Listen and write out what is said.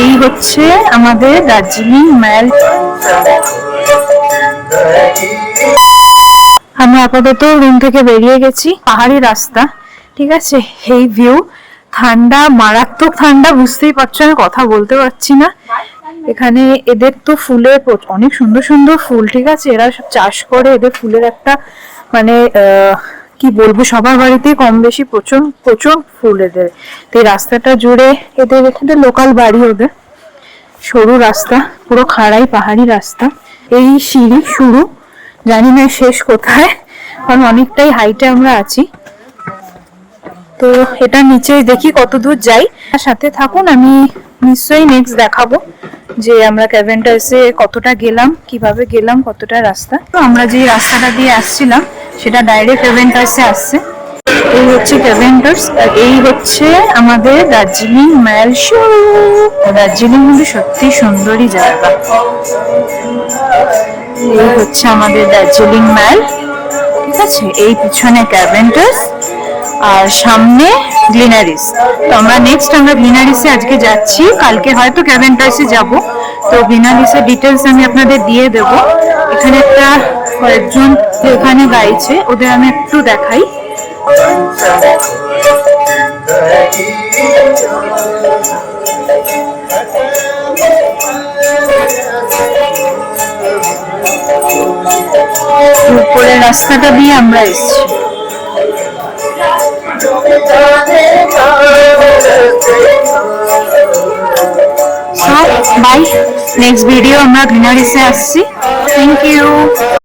এই হচ্ছে আমাদের দার্জিলিং ম্যাল। আমরা আপাতত রুম থেকে বেরিয়ে গেছি। পাহাড়ি রাস্তা, ঠিক আছে, এই ভিউ, ঠান্ডা, মারাত্মক ঠান্ডা, বুঝতেই পারছো, আমি কথা বলতে পারছি না। এখানে এদের তো ফুলের অনেক সুন্দর সুন্দর ফুল, ঠিক আছে, এরা সব চাষ করে। এদের ফুলের একটা মানে কি বলবো, সবার বাড়িতে কম বেশি প্রচুর প্রচুর ফুল এদের। তো এই রাস্তাটা জুড়ে এদের এখানে লোকাল বাড়ি, ওদের সরু রাস্তা, পুরো খাড়াই পাহাড়ি রাস্তা। এই সিঁড়ি শুরু, জানি না শেষ কোথায়, কারণ অনেকটাই হাইটে আমরা আছি। তো এটা নিচে দেখি কত দূর যাই, সাথে থাকুন, আমি নিশ্চয়ই নেক্সট দেখাবো যে আমরা ক্যাভেন্টার্সে কতটা গেলাম, কিভাবে গেলাম, কতটা রাস্তা। তো আমরা যে রাস্তাটা দিয়ে আসছিলাম সেটা ডাইরেক্ট ক্যাভেন্টার্সে আসছে। এই হচ্ছে ক্যাভেন্টার্স, আর এই হচ্ছে আমাদের দার্জিলিং ম্যাল। দার্জিলিং কিন্তু সত্যি সুন্দরী জায়গা। এই হচ্ছে আমাদের দার্জিলিং ম্যাল, ঠিক আছে। এই পিছনে ক্যাভেন্টার্স আর সামনে গ্লিনারিস। তো আমরা নেক্সট গ্লিনারিসে আজকে যাচ্ছি, কালকে হয়তো ক্যাভেন্টার্সে যাব। তো গ্লিনারিসের ডিটেলস আমি আপনাদের দিয়ে দেব। এখানে একটা কয়েকজন এখানে গাইছে, ওদের আমি একটু দেখাই। উপরের রাস্তাটা দিয়ে আমরা এসেছি। বাই, নেক্সট ভিডিও আমরা গ্লিনারিসে আসছি। Thank you.